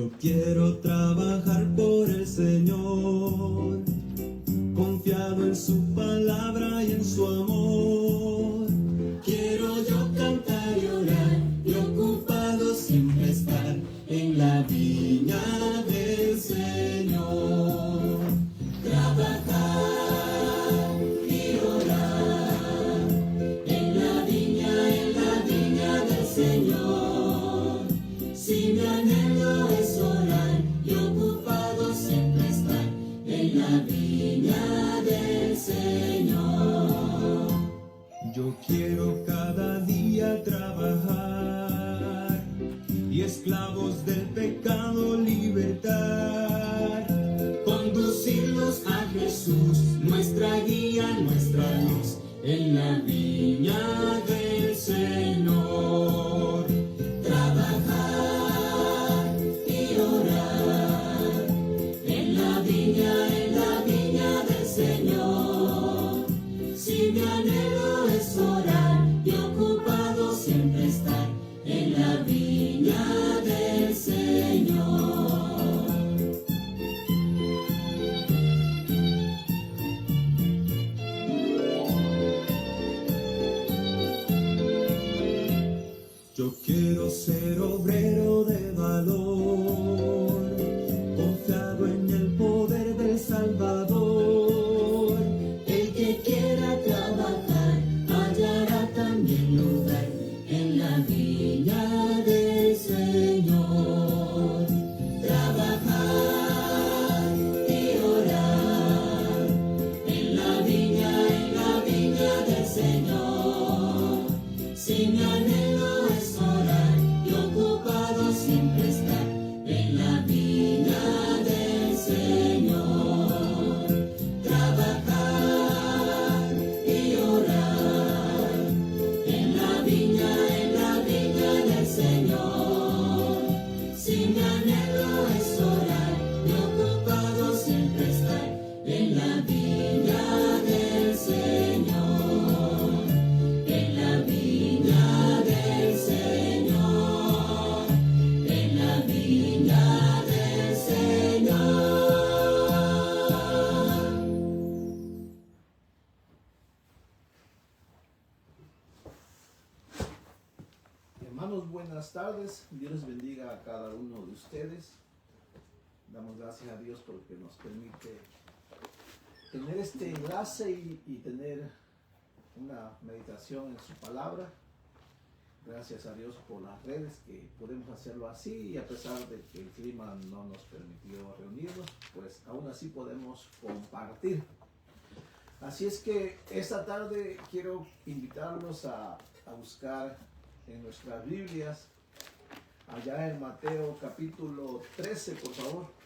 Yo quiero trabajar por el Señor, confiado en su palabra y en su amor. Quiero yo cantar y orar y ocupado siempre estar en la viña del Señor. Trabajar y orar en la viña del Señor. Si mi anhelo es orar y ocupado siempre estar en la viña del Señor. Yo quiero cada día trabajar y esclavos del pecado libertar. Conducirlos a Jesús, nuestra guía, nuestra luz, en la viña del Señor. Trabajar y orar en la viña del Señor. Si mi anhelo es orar y ocupado siempre estar en la viña del Señor. Yo quiero ser obrero de valor, confiado en el poder del Salvador. El que quiera trabajar hallará también lugar en la viña del Señor. Trabajar y orar en la viña del Señor. Si mi anhelo es orar y ocupado siempre estar en la viña del Señor. Trabajar y orar en la viña del Señor. Si mi anhelo es orar y ocupado siempre estar en la viña del Señor. En la viña del Señor. En la viña del Señor. Hermanos, buenas tardes. Dios les bendiga a cada uno de ustedes. Damos gracias a Dios porque nos permite tener este enlace y tener una meditación en su palabra. Gracias a Dios por las redes que podemos hacerlo así, y a pesar de que el clima no nos permitió reunirnos, pues aún así podemos compartir. Así es que esta tarde quiero invitarlos a buscar en nuestras Biblias, allá en Mateo capítulo 13, por favor.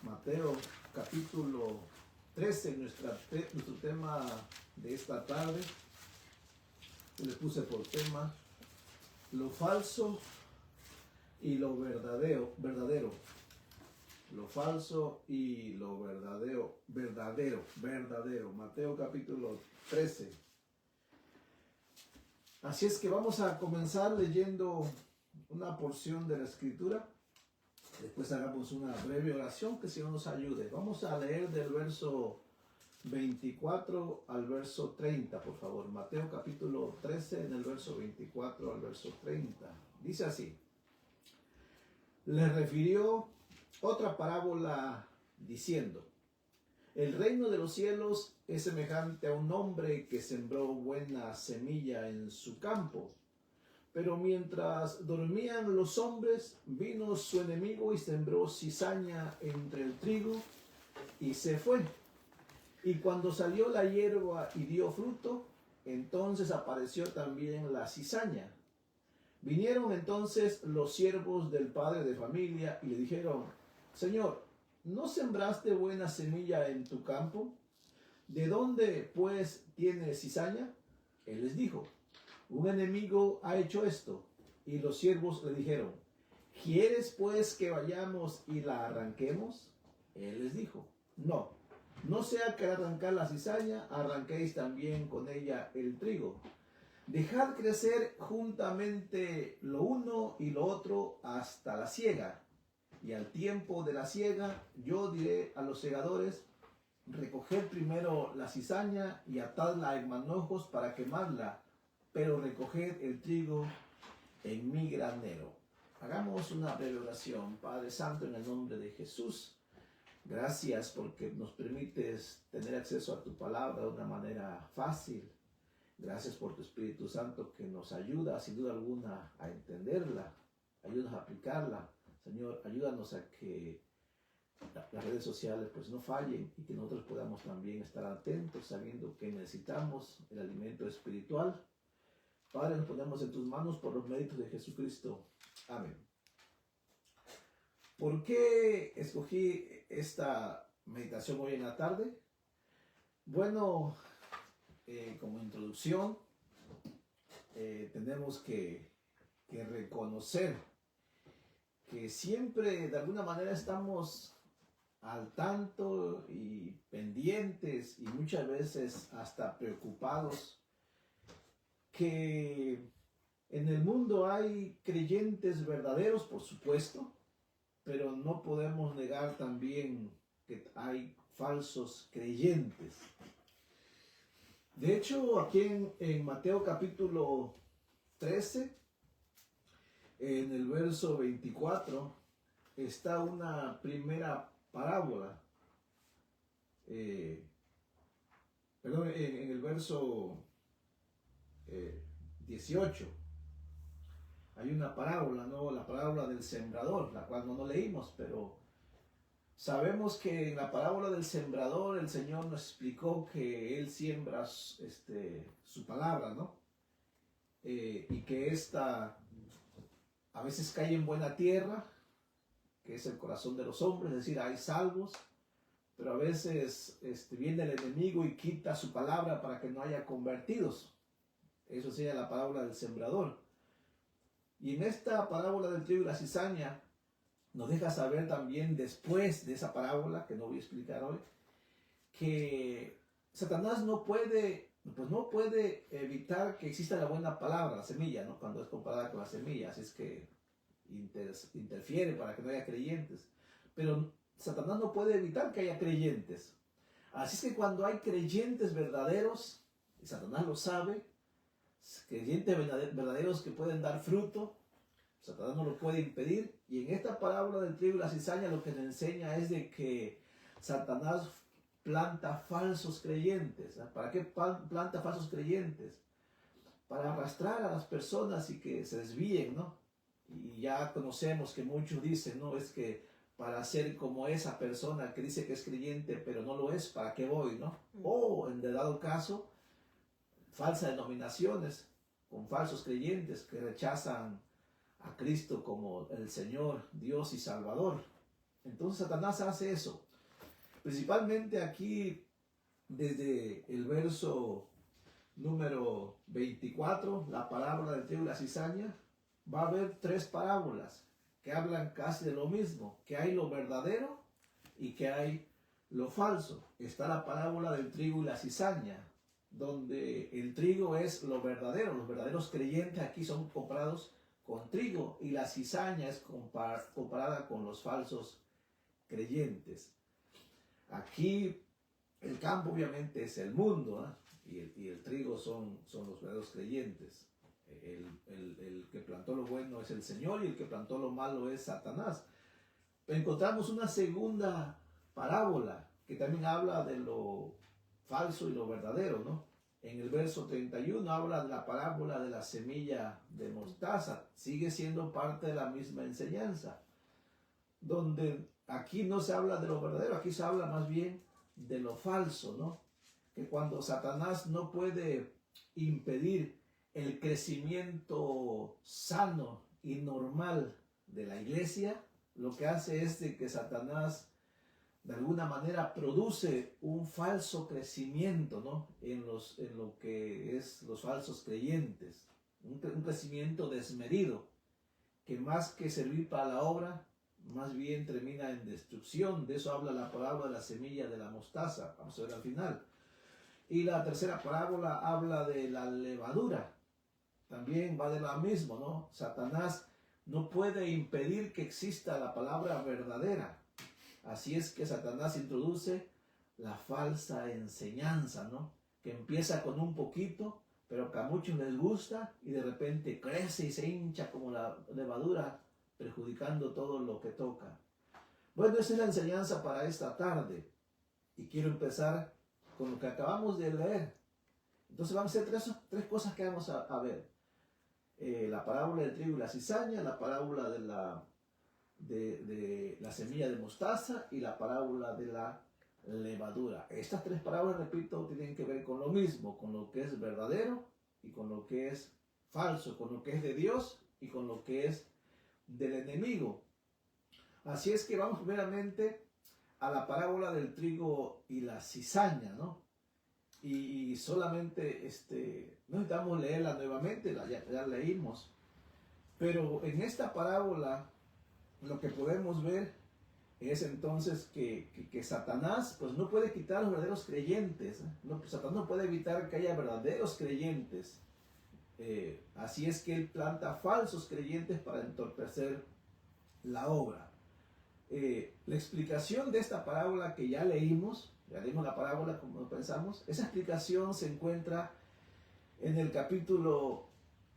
Mateo capítulo 13, nuestro tema de esta tarde. Yo le puse por tema lo falso y lo verdadero. Lo falso y lo verdadero. Mateo capítulo 13. Así es que vamos a comenzar leyendo una porción de la Escritura. Después hagamos una breve oración, que el Señor nos ayude. Vamos a leer del verso 24 al verso 30, por favor. Mateo capítulo 13, en el verso 24 al verso 30. Dice así: le refirió otra parábola diciendo: el reino de los cielos es semejante a un hombre que sembró buena semilla en su campo. Pero mientras dormían los hombres, vino su enemigo y sembró cizaña entre el trigo y se fue. Y cuando salió la hierba y dio fruto, entonces apareció también la cizaña. Vinieron entonces los siervos del padre de familia y le dijeron: Señor, ¿no sembraste buena semilla en tu campo? ¿De dónde, pues, tiene cizaña? Él les dijo: un enemigo ha hecho esto. Y los siervos le dijeron: ¿quieres, pues, que vayamos y la arranquemos? Él les dijo: no, no sea que al arrancar la cizaña arranquéis también con ella el trigo. Dejad crecer juntamente lo uno y lo otro hasta la siega. Y al tiempo de la siega, yo diré a los segadores, recoged primero la cizaña y atadla en manojos para quemarla, pero recoged el trigo en mi granero. Hagamos una breve oración. Padre Santo, en el nombre de Jesús, gracias porque nos permites tener acceso a tu palabra de una manera fácil. Gracias por tu Espíritu Santo que nos ayuda, sin duda alguna, a entenderla. Ayúdanos a aplicarla. Señor, ayúdanos a que las redes sociales pues no fallen y que nosotros podamos también estar atentos, sabiendo que necesitamos el alimento espiritual. Padre, nos ponemos en tus manos por los méritos de Jesucristo. Amén. ¿Por qué escogí esta meditación hoy en la tarde? Bueno, como introducción, tenemos que reconocer que siempre de alguna manera estamos al tanto y pendientes y muchas veces hasta preocupados que en el mundo hay creyentes verdaderos, por supuesto, pero no podemos negar también que hay falsos creyentes. De hecho, aquí en Mateo capítulo 13, en el verso 24, está una primera parábola. En el verso 18 hay una parábola, ¿no? La parábola del sembrador, la cual no leímos, pero sabemos que en la parábola del sembrador el Señor nos explicó que Él siembra su palabra, ¿no? Y que esta a veces cae en buena tierra, que es el corazón de los hombres, es decir, hay salvos, pero a veces viene el enemigo y quita su palabra para que no haya convertidos. Eso sería la parábola del sembrador. Y en esta parábola del trigo y la cizaña nos deja saber también, después de esa parábola, que no voy a explicar hoy, que Satanás no puede evitar que exista la buena palabra, la semilla, ¿no? Cuando es comparada con la semilla, así es que interfiere para que no haya creyentes. Pero Satanás no puede evitar que haya creyentes. Así es que cuando hay creyentes verdaderos, y Satanás lo sabe, creyentes verdaderos que pueden dar fruto, Satanás no lo puede impedir. Y en esta parábola del trigo y la cizaña lo que nos enseña es de que Satanás planta falsos creyentes. ¿Para qué planta falsos creyentes? Para arrastrar a las personas y que se desvíen, ¿no? Y ya conocemos que muchos dicen, no, es que para ser como esa persona que dice que es creyente pero no lo es, ¿para qué voy, no? O en dado caso, falsas denominaciones con falsos creyentes que rechazan a Cristo como el Señor, Dios y Salvador. Entonces Satanás hace eso. Principalmente aquí, desde el verso número 24, la parábola del trigo y la cizaña, va a haber tres parábolas que hablan casi de lo mismo, que hay lo verdadero y que hay lo falso. Está la parábola del trigo y la cizaña, donde el trigo es lo verdadero, los verdaderos creyentes aquí son comparados con trigo y la cizaña es comparada con los falsos creyentes. Aquí el campo obviamente es el mundo, ¿eh? y el trigo son los verdaderos creyentes. El que plantó lo bueno es el Señor y el que plantó lo malo es Satanás. Pero encontramos una segunda parábola que también habla de lo falso y lo verdadero, ¿no? En el verso 31 habla de la parábola de la semilla de mostaza. Sigue siendo parte de la misma enseñanza, donde aquí no se habla de lo verdadero, aquí se habla más bien de lo falso, ¿no? Que cuando Satanás no puede impedir el crecimiento sano y normal de la iglesia, lo que hace es de que Satanás de alguna manera produce un falso crecimiento, ¿no? en lo que es los falsos creyentes, un crecimiento desmedido, que más que servir para la obra, más bien termina en destrucción. De eso habla la parábola de la semilla de la mostaza, vamos a ver al final. Y la tercera parábola habla de la levadura, también va de lo mismo, ¿no? Satanás no puede impedir que exista la palabra verdadera. Así es que Satanás introduce la falsa enseñanza, ¿no? Que empieza con un poquito, pero que a muchos les gusta y de repente crece y se hincha como la levadura, perjudicando todo lo que toca. Bueno, esa es la enseñanza para esta tarde. Y quiero empezar con lo que acabamos de leer. Entonces vamos a hacer tres cosas que vamos a ver. La parábola del trigo y la cizaña, la parábola de la semilla de mostaza y la parábola de la levadura. Estas tres parábolas, repito, tienen que ver con lo mismo, con lo que es verdadero y con lo que es falso, con lo que es de Dios y con lo que es del enemigo. Así es que vamos primeramente a la parábola del trigo y la cizaña, ¿no? Y solamente no necesitamos leerla nuevamente, ya leímos. Pero en esta parábola lo que podemos ver es entonces que Satanás pues no puede quitar a los verdaderos creyentes, ¿eh? No, Satanás no puede evitar que haya verdaderos creyentes. Así es que él planta falsos creyentes para entorpecer la obra. La explicación de esta parábola que ya leímos la parábola como pensamos, esa explicación se encuentra en el capítulo,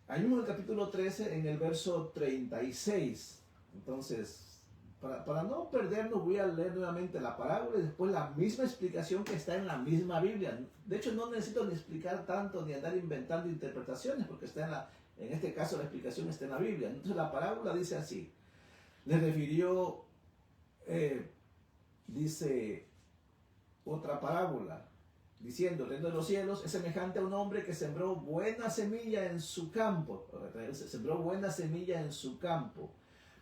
ahí mismo en el capítulo 13, en el verso 36. Entonces, para no perdernos, voy a leer nuevamente la parábola y después la misma explicación que está en la misma Biblia. De hecho, no necesito ni explicar tanto ni andar inventando interpretaciones, porque está en este caso la explicación está en la Biblia. Entonces, la parábola dice así: le refirió, dice otra parábola, diciendo: el reino de los cielos es semejante a un hombre que sembró buena semilla en su campo. Sembró buena semilla en su campo.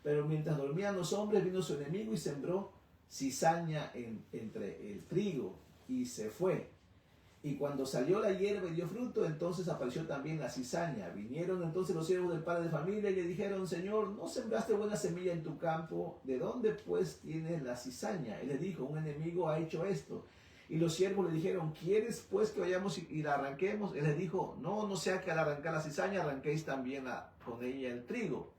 Pero mientras dormían los hombres, vino su enemigo y sembró cizaña entre el trigo y se fue. Y cuando salió la hierba y dio fruto, entonces apareció también la cizaña. Vinieron entonces los siervos del padre de familia y le dijeron: Señor, ¿no sembraste buena semilla en tu campo? ¿De dónde pues tienes la cizaña? Él le dijo: un enemigo ha hecho esto. Y los siervos le dijeron: ¿quieres pues que vayamos y la arranquemos? Él les dijo: no sea que al arrancar la cizaña arranquéis también con ella el trigo.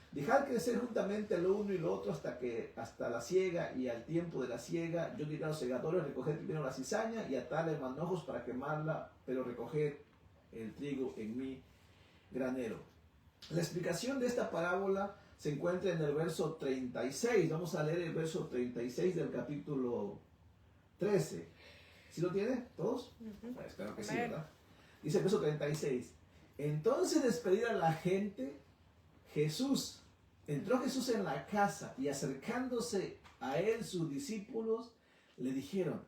Dejad crecer juntamente lo uno y lo otro hasta la siega, y al tiempo de la siega yo diré a los segadores: recoged primero la cizaña y atadla en manojos para quemarla, pero recoged el trigo en mi granero. La explicación de esta parábola se encuentra en el verso 36. Vamos a leer el verso 36 del capítulo 13. ¿Sí lo tiene todos? Bueno, espero que sí, ¿verdad? Dice el verso 36. Entonces, despedida la gente, entró Jesús en la casa, y acercándose a él sus discípulos le dijeron: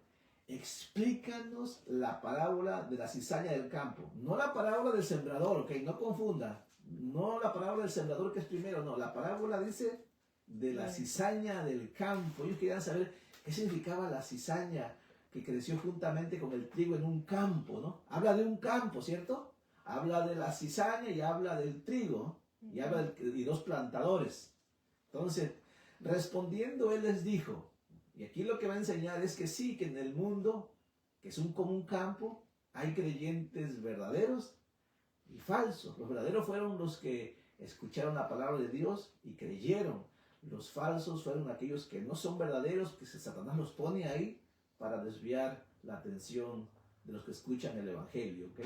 explícanos la parábola de la cizaña del campo. No la parábola del sembrador, ok, no confunda. No la parábola del sembrador que es primero, no. La parábola dice de la cizaña del campo. Ellos querían saber qué significaba la cizaña que creció juntamente con el trigo en un campo, ¿no? Habla de un campo, ¿cierto? Habla de la cizaña y habla del trigo, y habla de dos plantadores. Entonces, respondiendo, él les dijo, y aquí lo que va a enseñar es que sí, que en el mundo, que es como un campo, hay creyentes verdaderos y falsos. Los verdaderos fueron los que escucharon la palabra de Dios y creyeron. Los falsos fueron aquellos que no son verdaderos, que Satanás los pone ahí para desviar la atención de los que escuchan el evangelio, ¿ok?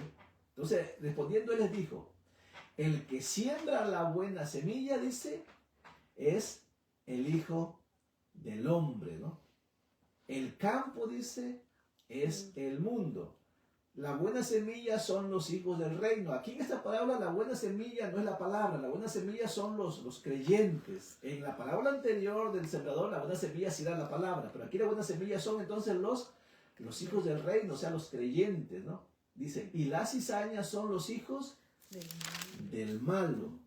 Entonces, respondiendo, él les dijo: el que siembra la buena semilla, dice, es el Hijo del Hombre, ¿no? El campo, dice, es el mundo. La buena semilla son los hijos del reino. Aquí en esta parábola la buena semilla no es la palabra, la buena semilla son los creyentes. En la parábola anterior del sembrador, la buena semilla sí era la palabra, pero aquí la buena semilla son entonces los hijos del reino, o sea, los creyentes, ¿no? Dice, y las cizañas son los hijos del malo.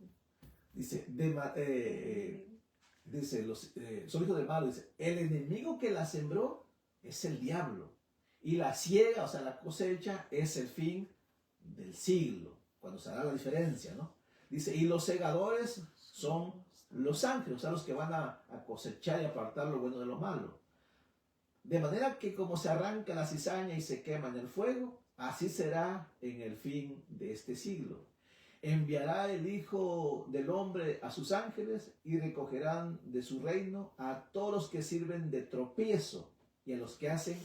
Dice, son hijos del malo. Dice, el enemigo que la sembró es el diablo. Y la siega, o sea, la cosecha, es el fin del siglo, cuando se hará la diferencia, ¿no? Dice, y los segadores son los ángeles, o sea, los que van a cosechar y apartar lo bueno de lo malo. De manera que como se arranca la cizaña y se quema en el fuego, así será en el fin de este siglo. enviará el Hijo del Hombre a sus ángeles y recogerán de su reino a todos los que sirven de tropiezo y a los que hacen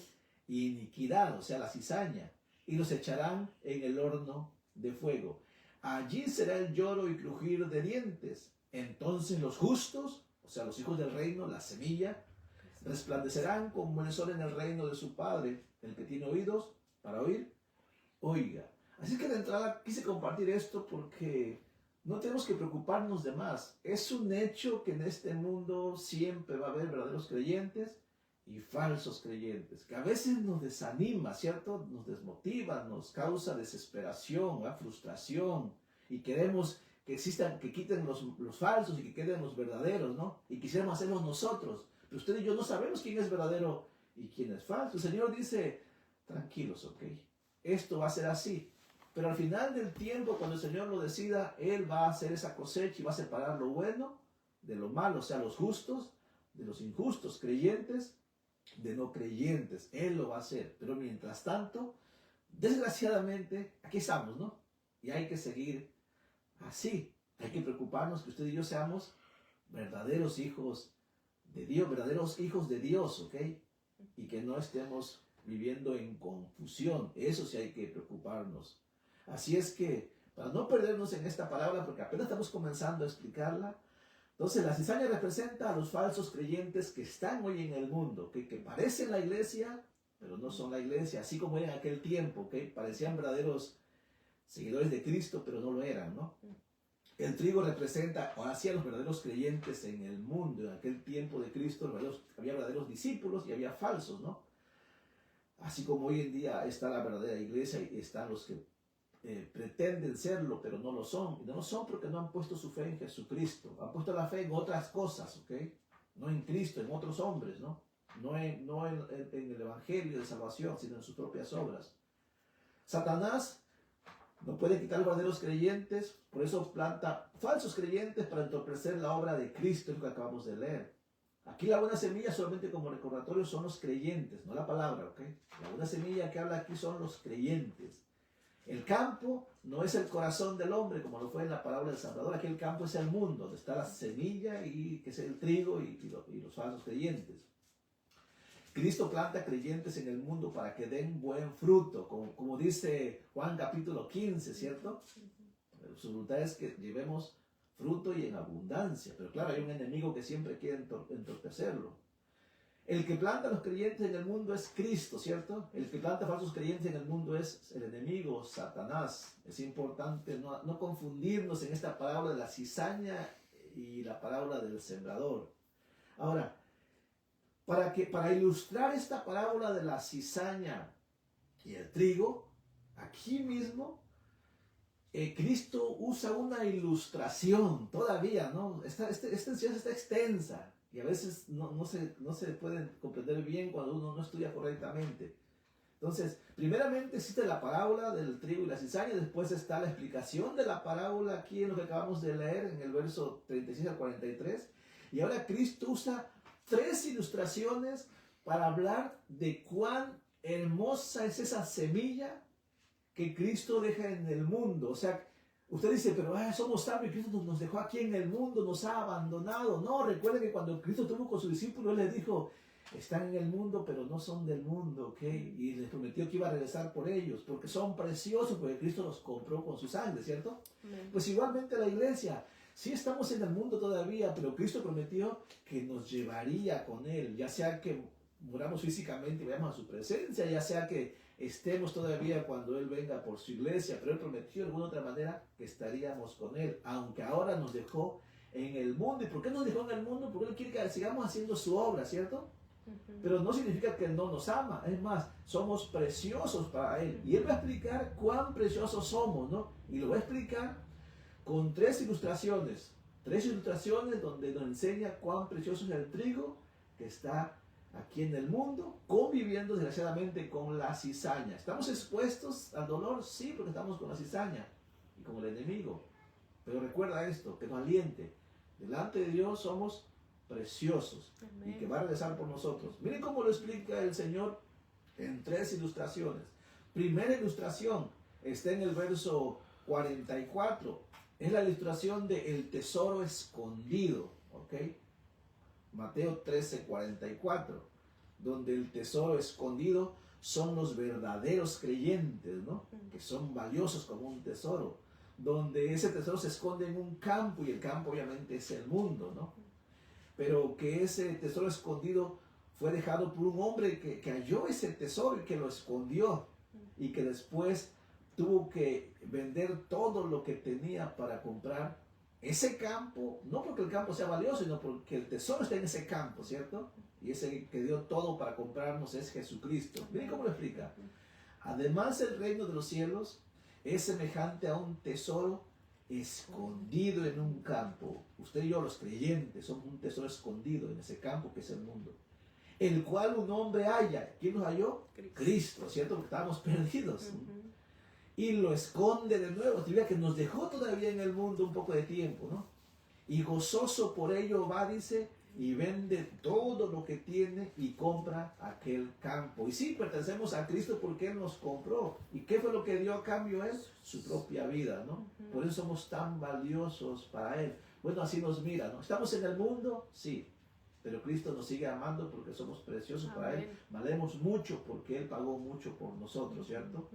iniquidad, o sea, la cizaña, y los echarán en el horno de fuego. Allí será el lloro y crujir de dientes. Entonces los justos, o sea, los hijos del reino, la semilla, resplandecerán como el sol en el reino de su Padre. El que tiene oídos para oír, oiga. Así que de entrada quise compartir esto porque no tenemos que preocuparnos de más. Es un hecho que en este mundo siempre va a haber verdaderos creyentes y falsos creyentes, que a veces nos desanima, ¿cierto? Nos desmotiva, nos causa desesperación, frustración, y queremos que existan, que quiten los falsos y que queden los verdaderos, ¿no? Y quisiéramos hacerlos nosotros. Pero usted y yo no sabemos quién es verdadero y quién es falso. El Señor dice, tranquilos, ¿ok? Esto va a ser así. Pero al final del tiempo, cuando el Señor lo decida, Él va a hacer esa cosecha y va a separar lo bueno de lo malo, o sea, los justos de los injustos, creyentes de no creyentes. Él lo va a hacer. Pero mientras tanto, desgraciadamente, aquí estamos, ¿no? Y hay que seguir así. Hay que preocuparnos que usted y yo seamos verdaderos hijos de Dios, verdaderos hijos de Dios, ¿ok? Y que no estemos viviendo en confusión. Eso sí hay que preocuparnos. Así es que, para no perdernos en esta palabra, porque apenas estamos comenzando a explicarla, entonces la cizaña representa a los falsos creyentes que están hoy en el mundo, que parecen la iglesia, pero no son la iglesia, así como en aquel tiempo, que parecían verdaderos seguidores de Cristo, pero no lo eran, ¿no? El trigo representa, ahora sí, a los verdaderos creyentes en el mundo. En aquel tiempo de Cristo había verdaderos discípulos y había falsos, ¿no? Así como hoy en día está la verdadera iglesia y están los que pretenden serlo, pero no lo son. Y no lo son porque no han puesto su fe en Jesucristo. Han puesto la fe en otras cosas, ¿ok? No en Cristo, en otros hombres, ¿no? No en el Evangelio de salvación, sino en sus propias obras. Satanás no puede quitar los verdaderos creyentes, por eso planta falsos creyentes para entorpecer la obra de Cristo, es lo que acabamos de leer. Aquí la buena semilla, solamente como recordatorio, son los creyentes, no la palabra, ¿ok? La buena semilla que habla aquí son los creyentes. El campo no es el corazón del hombre, como lo fue en la parábola del Salvador. Aquí el campo es el mundo, donde está la semilla, y que es el trigo y los falsos creyentes. Cristo planta creyentes en el mundo para que den buen fruto, como dice Juan capítulo 15, ¿cierto? Su voluntad es que llevemos fruto y en abundancia, pero claro, hay un enemigo que siempre quiere entorpecerlo. El que planta los creyentes en el mundo es Cristo, ¿cierto? El que planta falsos creyentes en el mundo es el enemigo, Satanás. Es importante no confundirnos en esta parábola de la cizaña y la parábola del sembrador. Ahora, para ilustrar esta parábola de la cizaña y el trigo, aquí mismo Cristo usa una ilustración todavía, ¿no? Esta enseñanza está extensa y a veces no se puede comprender bien cuando uno no estudia correctamente. Entonces, primeramente existe la parábola del trigo y la cizaña, después está la explicación de la parábola aquí en lo que acabamos de leer, en el verso 36 al 43, y ahora Cristo usa 3 ilustraciones para hablar de cuán hermosa es esa semilla que Cristo deja en el mundo. O sea, usted dice, pero somos sabios, Cristo nos dejó aquí en el mundo, nos ha abandonado. No, recuerden que cuando Cristo estuvo con sus discípulos, Él les dijo, están en el mundo, pero no son del mundo, ¿ok? Y les prometió que iba a regresar por ellos, porque son preciosos, porque Cristo los compró con su sangre, ¿cierto? Pues igualmente la iglesia, sí estamos en el mundo todavía, pero Cristo prometió que nos llevaría con Él, ya sea que muramos físicamente y vayamos a su presencia, ya sea que estemos todavía cuando Él venga por su iglesia, pero Él prometió de alguna otra manera que estaríamos con Él, aunque ahora nos dejó en el mundo. ¿Y por qué nos dejó en el mundo? Porque Él quiere que sigamos haciendo su obra, ¿cierto? Pero no significa que Él no nos ama, es más, somos preciosos para Él. Y Él va a explicar cuán preciosos somos, ¿no? Y lo va a explicar con 3 ilustraciones. 3 ilustraciones donde nos enseña cuán precioso es el trigo que está aquí en el mundo, conviviendo desgraciadamente con la cizaña. ¿Estamos expuestos al dolor? Sí, porque estamos con la cizaña y con el enemigo. Pero recuerda esto, que nos aliente. Delante de Dios somos preciosos. Amén. Y que va a regresar por nosotros. Miren cómo lo explica el Señor en 3 ilustraciones. Primera ilustración está en el verso 44. Es la ilustración de el tesoro escondido, ¿ok? Mateo 13:44, donde el tesoro escondido son los verdaderos creyentes, ¿no? Que son valiosos como un tesoro, donde ese tesoro se esconde en un campo y el campo obviamente es el mundo, ¿no? Pero que ese tesoro escondido fue dejado por un hombre que halló ese tesoro y que lo escondió y que después tuvo que vender todo lo que tenía para comprar ese campo, no porque el campo sea valioso, sino porque el tesoro está en ese campo, ¿cierto? Y ese que dio todo para comprarnos es Jesucristo. Miren cómo lo explica. Además, el reino de los cielos es semejante a un tesoro escondido en un campo. Usted y yo, los creyentes, somos un tesoro escondido en ese campo que es el mundo, el cual un hombre halla. ¿Quién nos halló? Cristo, ¿cierto? Porque estábamos perdidos. Y lo esconde de nuevo. Diría que nos dejó todavía en el mundo un poco de tiempo, ¿no? Y gozoso por ello va, dice, y vende todo lo que tiene y compra aquel campo. Y sí, pertenecemos a Cristo porque Él nos compró. ¿Y qué fue lo que dio a cambio Él? Su propia vida, ¿no? Por eso somos tan valiosos para Él. Bueno, así nos mira, ¿no? ¿Estamos en el mundo? Sí. Pero Cristo nos sigue amando porque somos preciosos para Él. Valemos mucho porque Él pagó mucho por nosotros, ¿cierto?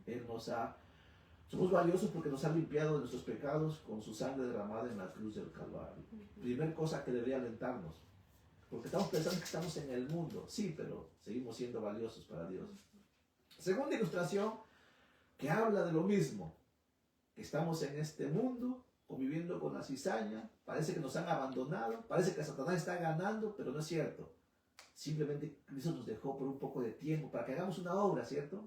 Él nos ha... Somos valiosos porque nos ha limpiado de nuestros pecados con su sangre derramada en la cruz del Calvario. Primer cosa que debería alentarnos. Porque estamos pensando que estamos en el mundo. Sí, pero seguimos siendo valiosos para Dios. Segunda ilustración que habla de lo mismo. Que estamos en este mundo conviviendo con la cizaña. Parece que nos han abandonado. Parece que Satanás está ganando, pero no es cierto. Simplemente Cristo nos dejó por un poco de tiempo para que hagamos una obra, ¿cierto?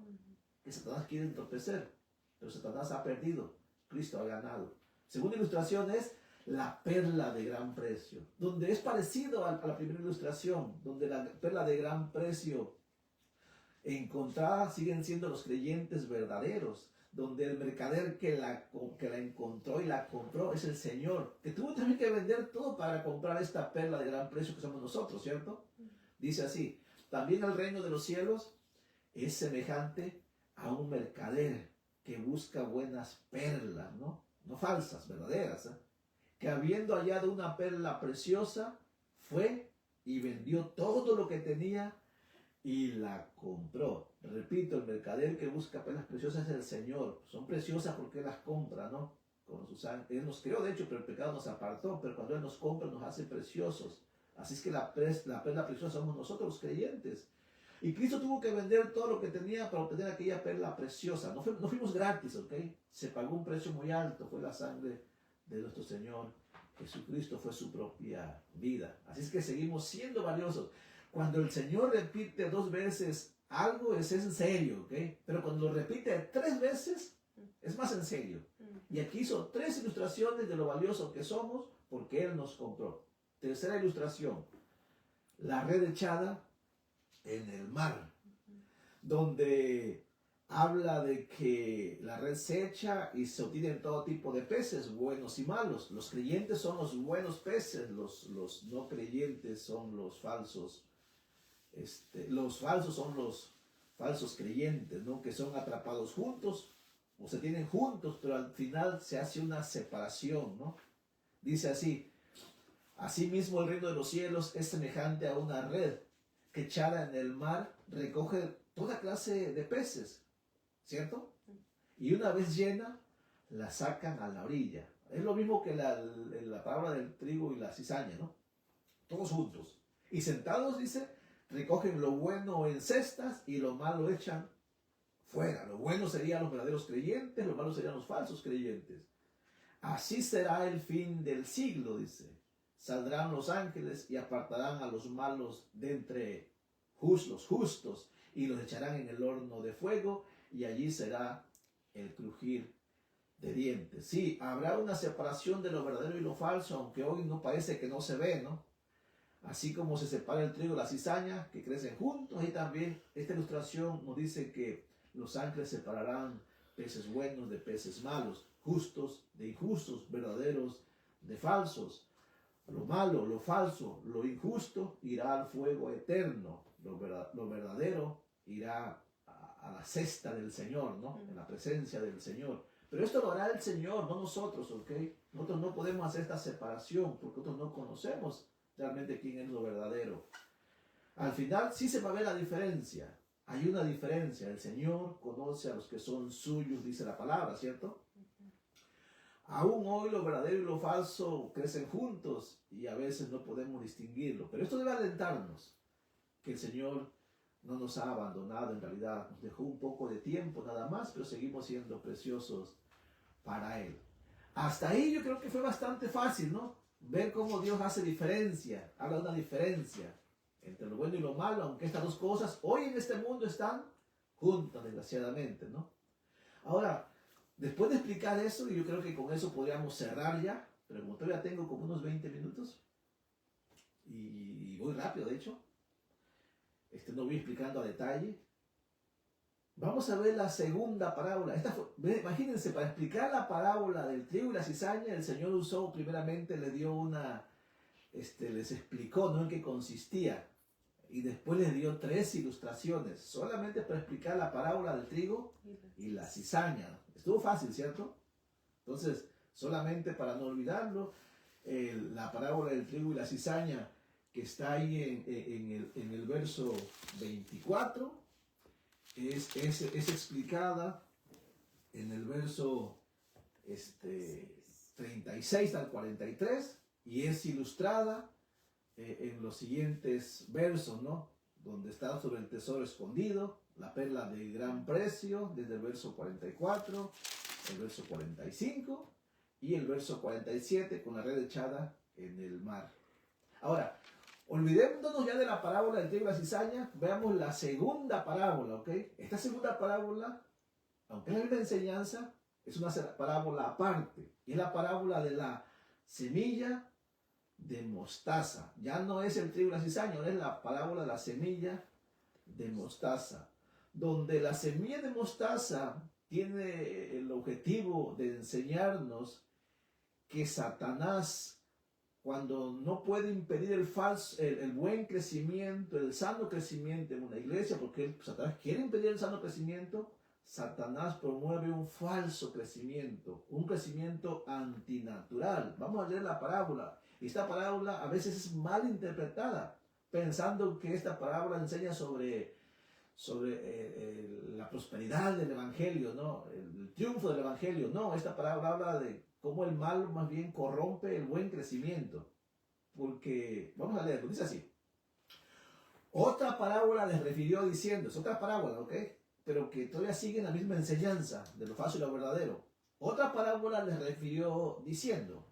Que Satanás quiere entorpecer. Pero Satanás ha perdido, Cristo ha ganado. Segunda ilustración es la perla de gran precio, donde es parecido a la primera ilustración, donde la perla de gran precio encontrada siguen siendo los creyentes verdaderos, donde el mercader que la encontró y la compró es el Señor, que tuvo también que vender todo para comprar esta perla de gran precio que somos nosotros, ¿cierto? Dice así, también el reino de los cielos es semejante a un mercader que busca buenas perlas, ¿no? No falsas, verdaderas, ¿eh? Que habiendo hallado una perla preciosa, fue y vendió todo lo que tenía y la compró. Repito, el mercader que busca perlas preciosas es el Señor. Son preciosas porque Él las compra, ¿no? Con su sangre. Él nos creó, de hecho, pero el pecado nos apartó, pero cuando Él nos compra nos hace preciosos. Así es que la perla preciosa somos nosotros los creyentes. Y Cristo tuvo que vender todo lo que tenía para obtener aquella perla preciosa. No fuimos gratis, ¿ok? Se pagó un precio muy alto. Fue la sangre de nuestro Señor Jesucristo. Fue su propia vida. Así es que seguimos siendo valiosos. Cuando el Señor repite 2 veces algo, es en serio, ¿ok? Pero cuando lo repite 3 veces, es más en serio. Y aquí hizo 3 ilustraciones de lo valioso que somos porque Él nos compró. Tercera ilustración. La red echada en el mar, donde habla de que la red se echa y se obtienen todo tipo de peces, buenos y malos. Los creyentes son los buenos peces, los no creyentes son los falsos. Los falsos son los falsos creyentes, ¿no? Que son atrapados juntos o se tienen juntos, pero al final se hace una separación, ¿no? Dice así: asimismo el reino de los cielos es semejante a una red que echada en el mar recoge toda clase de peces, ¿cierto? Y una vez llena, la sacan a la orilla. Es lo mismo que la parábola del trigo y la cizaña, ¿no? Todos juntos. Y sentados, dice, recogen lo bueno en cestas y lo malo echan fuera. Lo bueno serían los verdaderos creyentes, lo malo serían los falsos creyentes. Así será el fin del siglo, dice. Saldrán los ángeles y apartarán a los malos de entre los justos y los echarán en el horno de fuego y allí será el crujir de dientes. Sí, habrá una separación de lo verdadero y lo falso, aunque hoy no parece que no se ve, ¿no? Así como se separa el trigo y la cizaña, que crecen juntos, y también esta ilustración nos dice que los ángeles separarán peces buenos de peces malos, justos de injustos, verdaderos de falsos. Lo malo, lo falso, lo injusto irá al fuego eterno. Lo verdadero irá a la cesta del Señor, ¿no? En la presencia del Señor. Pero esto lo hará el Señor, no nosotros, ¿ok? Nosotros no podemos hacer esta separación porque nosotros no conocemos realmente quién es lo verdadero. Al final sí se va a ver la diferencia. Hay una diferencia. El Señor conoce a los que son suyos, dice la palabra, ¿cierto? Aún hoy lo verdadero y lo falso crecen juntos y a veces no podemos distinguirlo. Pero esto debe alentarnos, que el Señor no nos ha abandonado en realidad. Nos dejó un poco de tiempo nada más, pero seguimos siendo preciosos para Él. Hasta ahí yo creo que fue bastante fácil, ¿no? Ver cómo Dios hace diferencia, habla de una diferencia entre lo bueno y lo malo, aunque estas dos cosas hoy en este mundo están juntas, desgraciadamente, ¿no? Ahora, después de explicar eso, y yo creo que con eso podríamos cerrar ya, pero como todavía tengo como unos 20 minutos, y voy rápido de hecho, no voy explicando a detalle, vamos a ver la segunda parábola. Imagínense, para explicar la parábola del trigo y la cizaña, el Señor usó, primeramente le dio les explicó, ¿no?, en qué consistía. Y después les dio 3 ilustraciones, solamente para explicar la parábola del trigo y la cizaña. Estuvo fácil, ¿cierto? Entonces, solamente para no olvidarlo, la parábola del trigo y la cizaña, que está ahí en el verso 24, es explicada en el verso 36 al 43 y es ilustrada en los siguientes versos, ¿no? Donde está sobre el tesoro escondido, la perla de gran precio, desde el verso 44, el verso 45 y el verso 47 con la red echada en el mar. Ahora, olvidémonos ya de la parábola del trigo y la cizaña, veamos la segunda parábola, ¿ok? Esta segunda parábola, aunque es la misma enseñanza, es una parábola aparte. Y es la parábola de la semilla de mostaza. Ya no es el trigo y la cizaña, ahora es la parábola de la semilla de mostaza. Donde la semilla de mostaza tiene el objetivo de enseñarnos que Satanás, cuando no puede impedir el buen crecimiento, el sano crecimiento en una iglesia, porque Satanás quiere impedir el sano crecimiento, Satanás promueve un falso crecimiento, un crecimiento antinatural. Vamos a leer la parábola. Esta parábola a veces es mal interpretada, pensando que esta parábola enseña sobre la prosperidad del evangelio, ¿no? El triunfo del evangelio. No, esta parábola habla de cómo el mal más bien corrompe el buen crecimiento. Porque, vamos a leerlo, dice así. Otra parábola les refirió diciendo, es otra parábola, ¿ok? Pero que todavía sigue la misma enseñanza de lo falso y lo verdadero. Otra parábola les refirió diciendo,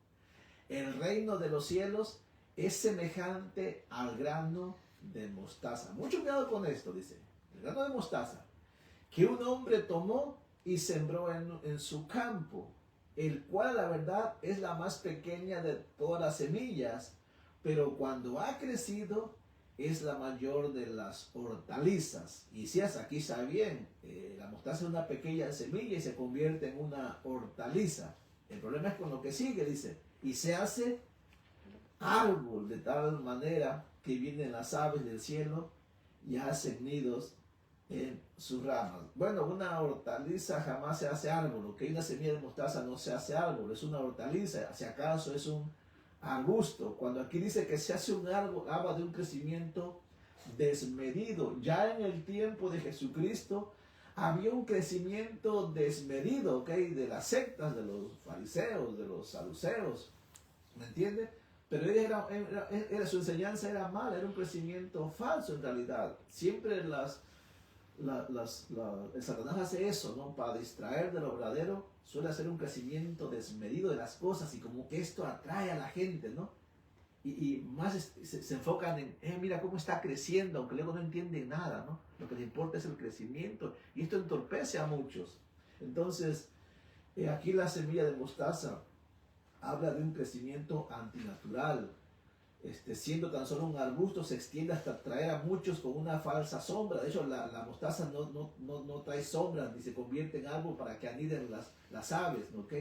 el reino de los cielos es semejante al grano de mostaza. Mucho cuidado con esto, dice. El grano de mostaza, que un hombre tomó y sembró en su campo, el cual la verdad es la más pequeña de todas las semillas, pero cuando ha crecido es la mayor de las hortalizas. Y si es aquí está bien, la mostaza es una pequeña semilla y se convierte en una hortaliza. El problema es con lo que sigue, dice, y se hace árbol de tal manera que vienen las aves del cielo y hacen nidos en sus ramas. Bueno, una hortaliza jamás se hace árbol, ¿ok? Una semilla de mostaza no se hace árbol, es una hortaliza, si acaso es un arbusto. Cuando aquí dice que se hace un árbol, habla de un crecimiento desmedido. Ya en el tiempo de Jesucristo había un crecimiento desmedido, ¿ok? De las sectas, de los fariseos, de los saduceos, ¿me entiende? Pero su enseñanza era mala, era un crecimiento falso en realidad. Siempre el Satanás hace eso, ¿no? Para distraer de lo verdadero, suele hacer un crecimiento desmedido de las cosas y como que esto atrae a la gente, ¿no? Y más se enfocan en, mira cómo está creciendo, aunque luego no entienden nada, ¿no? Lo que les importa es el crecimiento y esto entorpece a muchos. Entonces, aquí la semilla de mostaza habla de un crecimiento antinatural. Siendo tan solo un arbusto, se extiende hasta atraer a muchos con una falsa sombra. De hecho, la mostaza no trae sombra ni se convierte en árbol para que aniden las aves, ¿ok?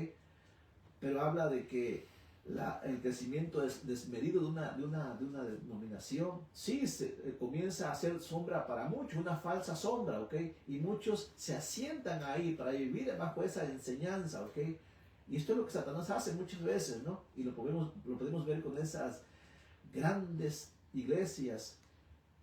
Pero habla de que el crecimiento desmedido de una denominación, sí, comienza a ser sombra para muchos, una falsa sombra, ¿ok? Y muchos se asientan ahí para vivir bajo esa enseñanza, ¿ok? Y esto es lo que Satanás hace muchas veces, ¿no? Y lo podemos ver con esas grandes iglesias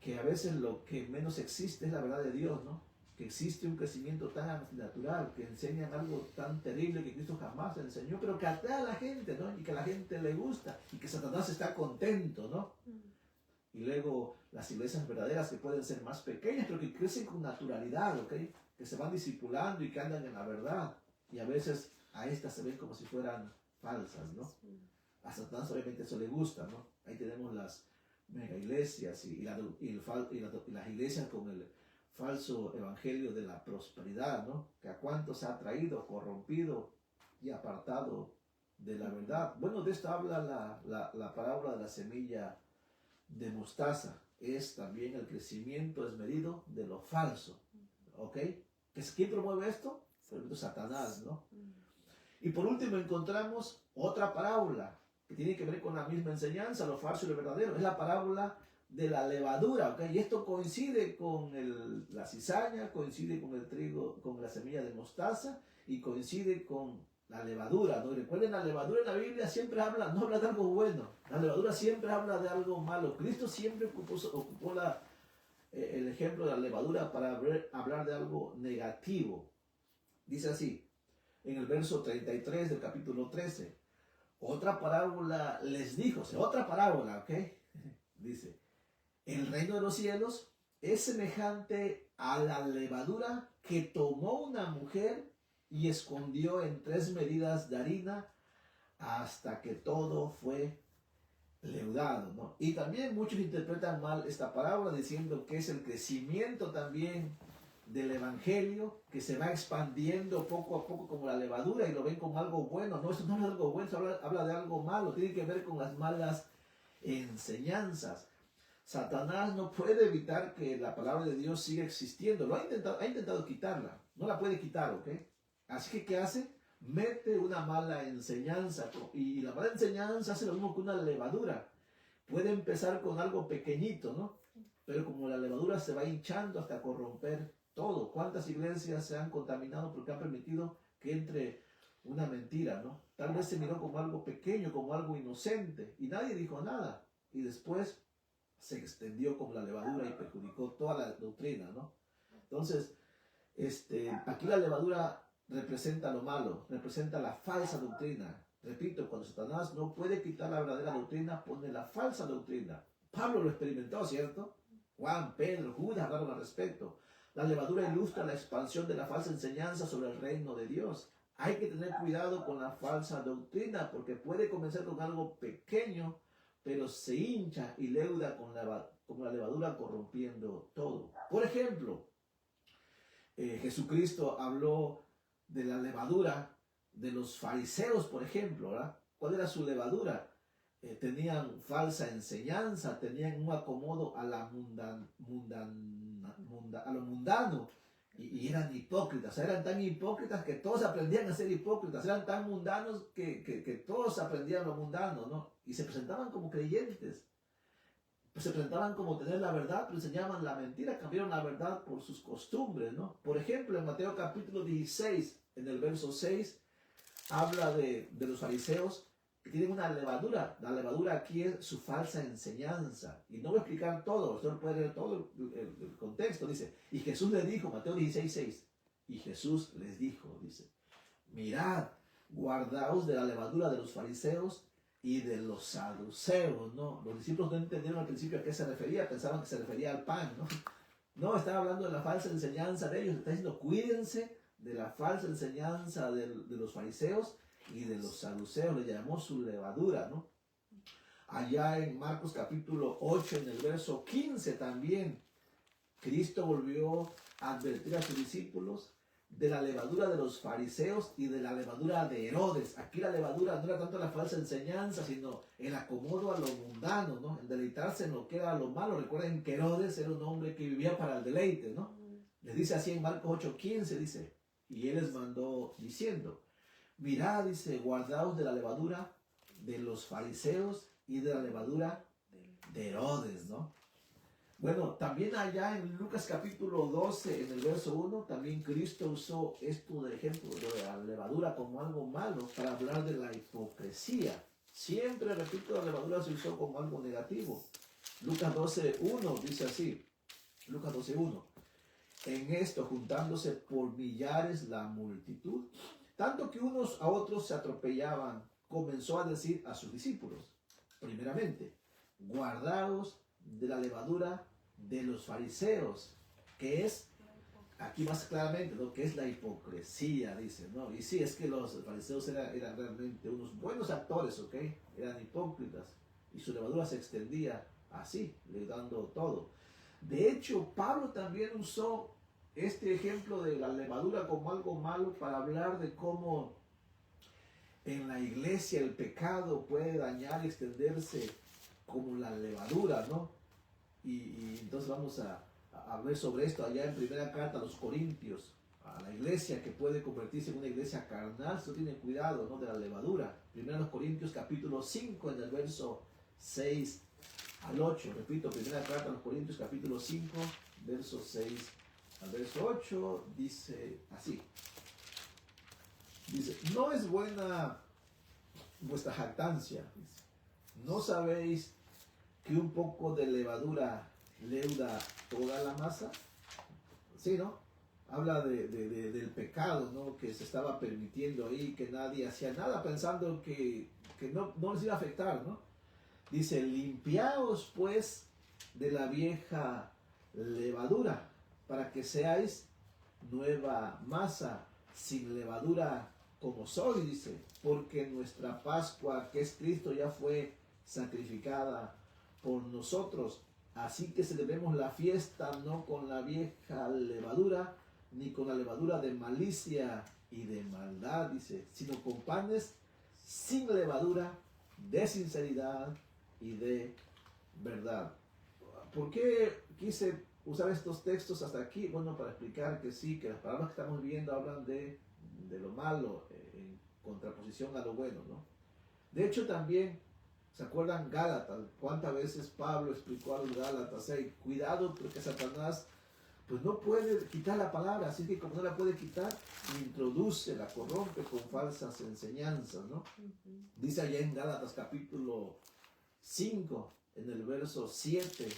que a veces lo que menos existe es la verdad de Dios, ¿no? Que existe un crecimiento tan antinatural, que enseñan algo tan terrible que Cristo jamás enseñó, pero que atrae a la gente, ¿no? Y que a la gente le gusta, y que Satanás está contento, ¿no? Y luego las iglesias verdaderas que pueden ser más pequeñas, pero que crecen con naturalidad, ¿ok? Que se van discipulando y que andan en la verdad. Y a veces a estas se ven como si fueran falsas, ¿no? A Satanás obviamente eso le gusta, ¿no? Ahí tenemos las mega iglesias y las iglesias con el falso evangelio de la prosperidad, ¿no? Que a cuántos ha traído, corrompido y apartado de la verdad. Bueno, de esto habla la parábola de la semilla de mostaza. Es también el crecimiento desmedido de lo falso, ¿ok? ¿Quién promueve esto? Satanás, ¿no? Y por último encontramos otra parábola que tiene que ver con la misma enseñanza, lo falso y lo verdadero. Es la parábola de la levadura, ¿ok? Y esto coincide con la cizaña, coincide con el trigo, con la semilla de mostaza y coincide con la levadura, ¿no? Y recuerden, la levadura en la Biblia siempre no habla de algo bueno, la levadura siempre habla de algo malo. Cristo siempre ocupó el ejemplo de la levadura para hablar de algo negativo. Dice así, en el verso 33 del capítulo 13, otra parábola les dijo, o sea, otra parábola, ¿ok? Dice, el reino de los cielos es semejante a la levadura que tomó una mujer y escondió en 3 medidas de harina hasta que todo fue leudado, ¿no? Y también muchos interpretan mal esta parábola diciendo que es el crecimiento también del evangelio que se va expandiendo poco a poco como la levadura y lo ven como algo bueno. No, eso no es algo bueno, eso habla de algo malo, tiene que ver con las malas enseñanzas. Satanás no puede evitar que la palabra de Dios siga existiendo. Ha intentado quitarla. No la puede quitar, ¿ok? Así que, ¿qué hace? Mete una mala enseñanza. Y la mala enseñanza hace lo mismo que una levadura. Puede empezar con algo pequeñito, ¿no? Pero como la levadura se va hinchando hasta corromper todo. ¿Cuántas iglesias se han contaminado porque han permitido que entre una mentira, ¿no? Tal vez se miró como algo pequeño, como algo inocente. Y nadie dijo nada. Y después se extendió como la levadura y perjudicó toda la doctrina, ¿no? Entonces, aquí la levadura representa lo malo, representa la falsa doctrina. Repito, cuando Satanás no puede quitar la verdadera doctrina, pone la falsa doctrina. Pablo lo experimentó, ¿cierto? Juan, Pedro, Judas hablaron al respecto. La levadura ilustra la expansión de la falsa enseñanza sobre el reino de Dios. Hay que tener cuidado con la falsa doctrina porque puede comenzar con algo pequeño, pero se hincha y leuda como la levadura corrompiendo todo. Por ejemplo, Jesucristo habló de la levadura de los fariseos, por ejemplo, ¿verdad? ¿Cuál era su levadura? Tenían falsa enseñanza, tenían un acomodo a lo mundano y eran hipócritas. Eran tan hipócritas que todos aprendían a ser hipócritas. Eran tan mundanos que todos aprendían lo mundano, ¿no? Y se presentaban como creyentes. Pues se presentaban como tener la verdad, pero enseñaban la mentira, cambiaron la verdad por sus costumbres, ¿no? Por ejemplo, en Mateo capítulo 16, en el verso 6, habla de los fariseos que tienen una levadura. La levadura aquí es su falsa enseñanza. Y no voy a explicar todo, usted puede leer todo el contexto. Dice, y Jesús les dijo, Mateo 16, 6, y Jesús les dijo, dice, mirad, guardaos de la levadura de los fariseos y de los saduceos, ¿no? Los discípulos no entendieron al principio a qué se refería, pensaban que se refería al pan, ¿no? No, estaba hablando de la falsa enseñanza de ellos, está diciendo, cuídense de la falsa enseñanza de los fariseos y de los saduceos, le llamó su levadura, ¿no? Allá en Marcos capítulo 8, en el verso 15 también, Cristo volvió a advertir a sus discípulos de la levadura de los fariseos y de la levadura de Herodes. Aquí la levadura no era tanto la falsa enseñanza, sino el acomodo a lo mundano, ¿no? El deleitarse en lo que era lo malo. Recuerden que Herodes era un hombre que vivía para el deleite, ¿no? Les dice así en Marcos 8:15, dice, y él les mandó diciendo, mirad, dice, guardaos de la levadura de los fariseos y de la levadura de Herodes, ¿no? Bueno, también allá en Lucas capítulo 12, en el verso 1, también Cristo usó esto de ejemplo de la levadura como algo malo para hablar de la hipocresía. Siempre, repito, la levadura se usó como algo negativo. Lucas 12:1 dice así, Lucas 12:1. En esto, juntándose por millares la multitud, tanto que unos a otros se atropellaban, comenzó a decir a sus discípulos, primeramente, guardaos de la levadura de los fariseos, que es, aquí más claramente, lo que es la hipocresía, dice, ¿no? Y sí, es que los fariseos eran realmente unos buenos actores, ¿ok? Eran hipócritas, y su levadura se extendía así, le dando todo. De hecho, Pablo también usó este ejemplo de la levadura como algo malo para hablar de cómo en la iglesia el pecado puede dañar y extenderse como la levadura, ¿no? Y entonces vamos a ver sobre esto allá en primera carta a los Corintios, a la iglesia que puede convertirse en una iglesia carnal, si no tiene cuidado, ¿no? De la levadura. Primero los Corintios capítulo 5 en el verso 6 al 8, repito, primera carta a los Corintios capítulo 5, verso 6 al verso 8, dice así. Dice, no es buena vuestra jactancia, dice. ¿No sabéis que un poco de levadura leuda toda la masa? Sí, ¿no? Habla del pecado, ¿no? Que se estaba permitiendo ahí, que nadie hacía nada pensando que no les iba a afectar, ¿no? Dice, limpiaos pues de la vieja levadura, para que seáis nueva masa, sin levadura como soy, dice, porque nuestra Pascua, que es Cristo, ya fue sacrificada por nosotros. Así que celebremos la fiesta no con la vieja levadura, ni con la levadura de malicia y de maldad, dice, sino con panes sin levadura, de sinceridad y de verdad. ¿Por qué quise usar estos textos hasta aquí? Bueno, para explicar que sí, que las palabras que estamos viendo hablan de lo malo en contraposición a lo bueno, ¿no? De hecho, también, ¿se acuerdan Gálatas? ¿Cuántas veces Pablo explicó a los Gálatas? Hey, cuidado porque Satanás pues no puede quitar la palabra, así que como no la puede quitar, introduce, la corrompe con falsas enseñanzas, ¿no? Dice allá en Gálatas capítulo 5, en el verso 7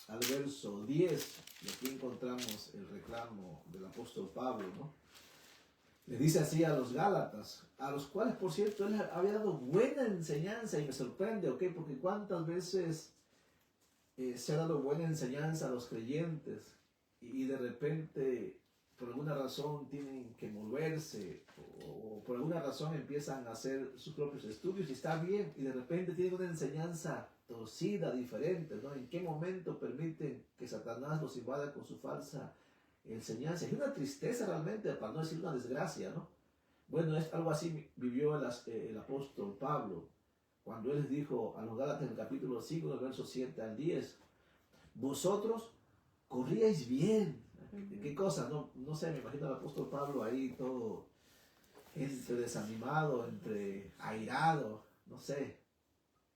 al verso 10, y aquí encontramos el reclamo del apóstol Pablo, ¿no? Le dice así a los Gálatas, a los cuales, por cierto, él había dado buena enseñanza, y me sorprende, ¿ok? Porque cuántas veces se ha dado buena enseñanza a los creyentes, y de repente, por alguna razón, tienen que moverse, o por alguna razón empiezan a hacer sus propios estudios, y está bien, y de repente tienen una enseñanza torcida, diferente, ¿no? ¿En qué momento permiten que Satanás los invada con su falsa enseñanza? Es una tristeza realmente, para no decir una desgracia, ¿no? Bueno, es algo así vivió el apóstol Pablo, cuando él les dijo a los Gálatas en el capítulo 5, del verso 7 al 10, vosotros corríais bien. ¿Qué cosa? No sé, me imagino al apóstol Pablo ahí todo entre desanimado, entre airado, no sé.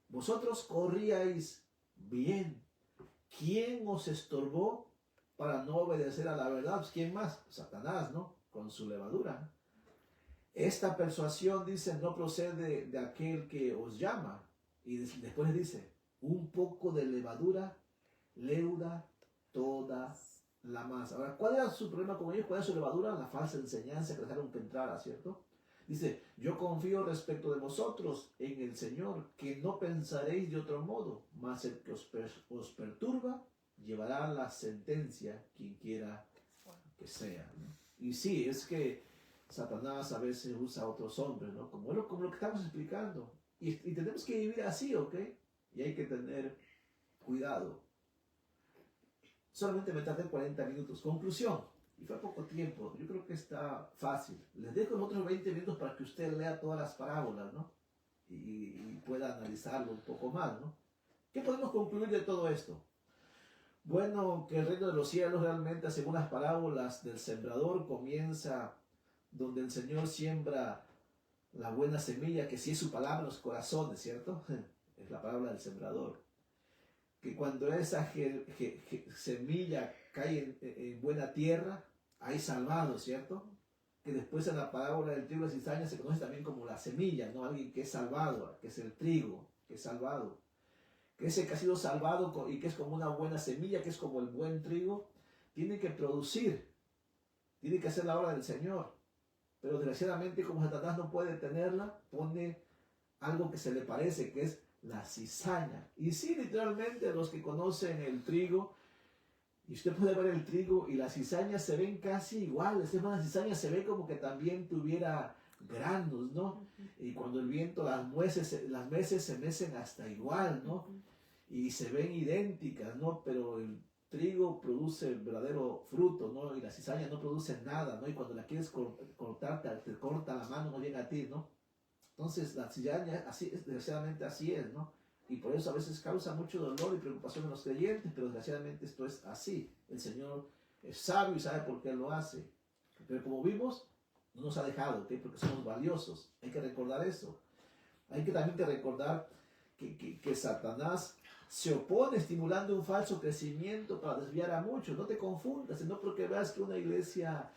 Vosotros corríais bien. ¿Quién os estorbó para no obedecer a la verdad? Pues ¿quién más? Satanás, ¿no? Con su levadura. Esta persuasión, dice, no procede de aquel que os llama. Y después dice, un poco de levadura leuda toda la masa. Ahora, ¿cuál era su problema con ellos? ¿Cuál era su levadura? La falsa enseñanza que dejaron que entrara, ¿cierto? Dice, yo confío respecto de vosotros en el Señor, que no pensaréis de otro modo, mas el que os perturba llevará la sentencia, quien quiera que sea, ¿no? Y sí, es que Satanás a veces usa a otros hombres, ¿no? Como lo que estamos explicando. Y tenemos que vivir así, ¿ok? Y hay que tener cuidado. Solamente me tardé 40 minutos. Conclusión. Y fue poco tiempo. Yo creo que está fácil. Les dejo en otros 20 minutos para que usted lea todas las parábolas, ¿no? Y pueda analizarlo un poco más, ¿no? ¿Qué podemos concluir de todo esto? Bueno, que el reino de los cielos realmente, según las parábolas del sembrador, comienza donde el Señor siembra la buena semilla, que sí es su palabra en los corazones, ¿cierto? Es la palabra del sembrador. Que cuando esa semilla cae en buena tierra, hay salvado, ¿cierto? Que después en la parábola del trigo y la cizaña se conoce también como la semilla, ¿no? Alguien que es salvado, que es el trigo, que es salvado. Que ese que ha sido salvado y que es como una buena semilla, que es como el buen trigo, tiene que producir, tiene que hacer la obra del Señor. Pero desgraciadamente, como Satanás no puede tenerla, pone algo que se le parece, que es la cizaña. Y sí, literalmente los que conocen el trigo, y usted puede ver el trigo y la cizaña se ven casi iguales. Es más, la cizaña se ve como que también tuviera granos, ¿no? Y cuando el viento, las nueces se mecen hasta igual, ¿no? Y se ven idénticas, ¿no? Pero el trigo produce el verdadero fruto, ¿no? Y la cizaña no produce nada, ¿no? Y cuando la quieres cortar, te corta la mano, no llega a ti, ¿no? Entonces la cizaña, así, desgraciadamente así es, ¿no? Y por eso a veces causa mucho dolor y preocupación en los creyentes, pero desgraciadamente esto es así. El Señor es sabio y sabe por qué lo hace. Pero como vimos, no nos ha dejado, ¿ok? Porque somos valiosos. Hay que recordar eso. Hay que también recordar que Satanás se opone estimulando un falso crecimiento para desviar a muchos. No te confundas, no porque veas que una iglesia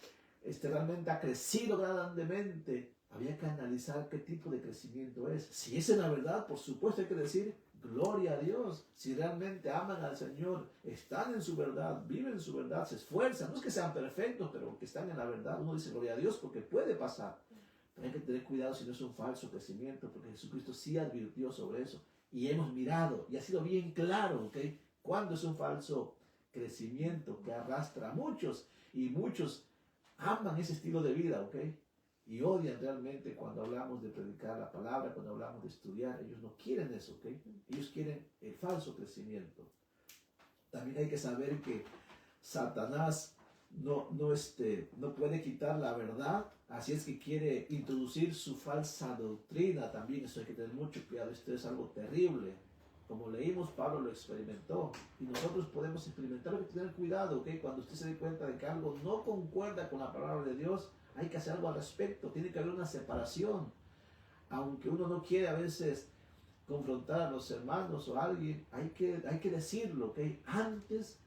realmente ha crecido grandemente. Había que analizar qué tipo de crecimiento es. Si es en la verdad, por supuesto hay que decir gloria a Dios. Si realmente aman al Señor, están en su verdad, viven en su verdad, se esfuerzan. No es que sean perfectos, pero que están en la verdad. Uno dice gloria a Dios porque puede pasar. Pero hay que tener cuidado si no es un falso crecimiento, porque Jesucristo sí advirtió sobre eso. Y hemos mirado, y ha sido bien claro, ¿ok? Cuando es un falso crecimiento que arrastra a muchos, y muchos aman ese estilo de vida, ¿ok? Y odian realmente cuando hablamos de predicar la palabra, cuando hablamos de estudiar. Ellos no quieren eso, ¿ok? Ellos quieren el falso crecimiento. También hay que saber que Satanás no puede quitar la verdad, así es que quiere introducir su falsa doctrina también. Eso hay que tener mucho cuidado, esto es algo terrible. Como leímos, Pablo lo experimentó y nosotros podemos experimentar. Hay que tener cuidado, ¿ok? Cuando usted se dé cuenta de que algo no concuerda con la palabra de Dios, hay que hacer algo al respecto. Tiene que haber una separación. Aunque uno no quiere a veces confrontar a los hermanos o a alguien, hay que decirlo, ¿ok? Antes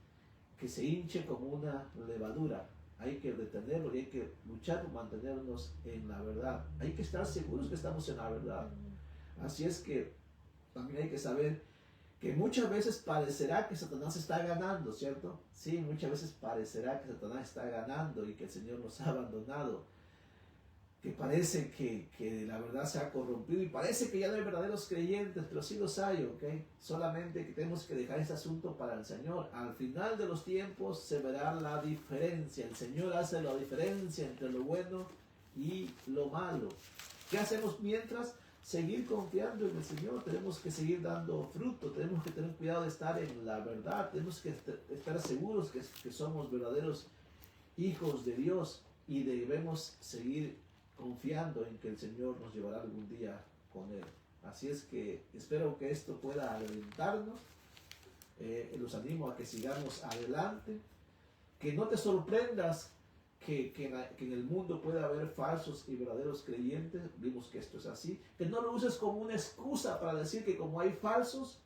que se hinche como una levadura. Hay que detenerlo y hay que luchar por mantenernos en la verdad. Hay que estar seguros que estamos en la verdad. Así es que también hay que saber que muchas veces parecerá que Satanás está ganando, ¿cierto? Sí, muchas veces parecerá que Satanás está ganando y que el Señor nos ha abandonado. Que parece que la verdad se ha corrompido y parece que ya no hay verdaderos creyentes, pero sí los hay, ¿ok? Solamente que tenemos que dejar ese asunto para el Señor. Al final de los tiempos se verá la diferencia. El Señor hace la diferencia entre lo bueno y lo malo. ¿Qué hacemos mientras? Seguir confiando en el Señor. Tenemos que seguir dando fruto. Tenemos que tener cuidado de estar en la verdad. Tenemos que estar seguros que somos verdaderos hijos de Dios y debemos seguir confiando en que el Señor nos llevará algún día con Él. Así es que espero que esto pueda alentarnos. Los animo a que sigamos adelante. Que no te sorprendas que en el mundo pueda haber falsos y verdaderos creyentes. Vimos que esto es así. Que no lo uses como una excusa para decir que como hay falsos,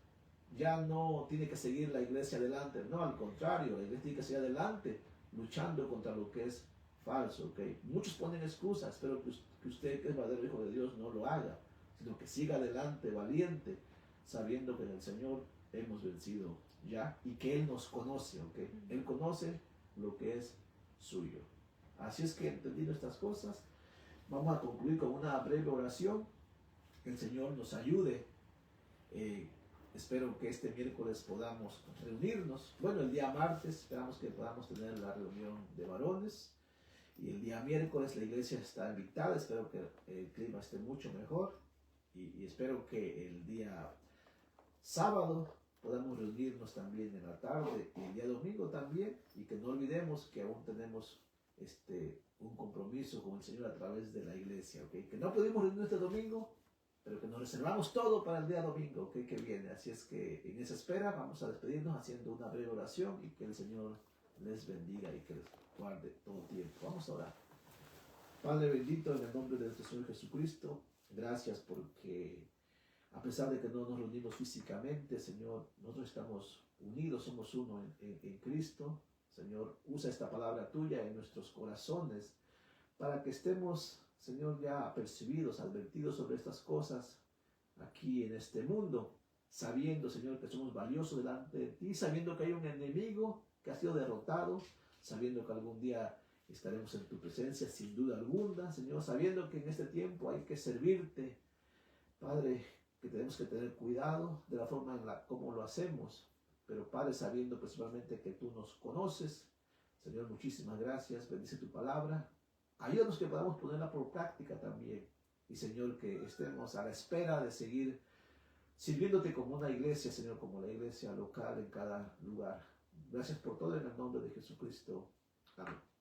ya no tiene que seguir la iglesia adelante. No, al contrario, la iglesia tiene que seguir adelante, luchando contra lo que es falso, ¿ok? Muchos ponen excusas. Espero que usted, que es verdadero hijo de Dios, no lo haga, sino que siga adelante, valiente, sabiendo que en el Señor hemos vencido ya y que Él nos conoce, ¿ok? Él conoce lo que es suyo. Así es que, entendiendo estas cosas, vamos a concluir con una breve oración. Que el Señor nos ayude. Espero que este miércoles podamos reunirnos. Bueno, el día martes esperamos que podamos tener la reunión de varones. Y el día miércoles la iglesia está invitada. Espero que el clima esté mucho mejor. Y espero que el día sábado podamos reunirnos también en la tarde. Y el día domingo también. Y que no olvidemos que aún tenemos un compromiso con el Señor a través de la iglesia. ¿Okay? Que no pudimos reunirnos este domingo, pero que nos reservamos todo para el día domingo, ¿okay? Que viene. Así es que en esa espera vamos a despedirnos haciendo una breve oración y que el Señor les bendiga y que les guarde todo tiempo. Vamos a orar. Padre bendito, en el nombre de nuestro Señor Jesucristo, Gracias porque a pesar de que no nos reunimos físicamente, Señor, nosotros estamos unidos, somos uno en Cristo. Señor, usa esta palabra tuya en nuestros corazones para que estemos, Señor, ya apercibidos, advertidos sobre estas cosas aquí en este mundo, sabiendo, Señor, que somos valiosos delante de ti, sabiendo que hay un enemigo que ha sido derrotado, sabiendo que algún día estaremos en tu presencia sin duda alguna, Señor, sabiendo que en este tiempo hay que servirte, Padre, que tenemos que tener cuidado de la forma en la como lo hacemos, pero Padre, sabiendo principalmente que tú nos conoces. Señor, muchísimas gracias, bendice tu palabra, ayúdanos que podamos ponerla por práctica también, y Señor, que estemos a la espera de seguir sirviéndote como una iglesia, Señor, como la iglesia local en cada lugar. Gracias por todo en el nombre de Jesucristo. Amén.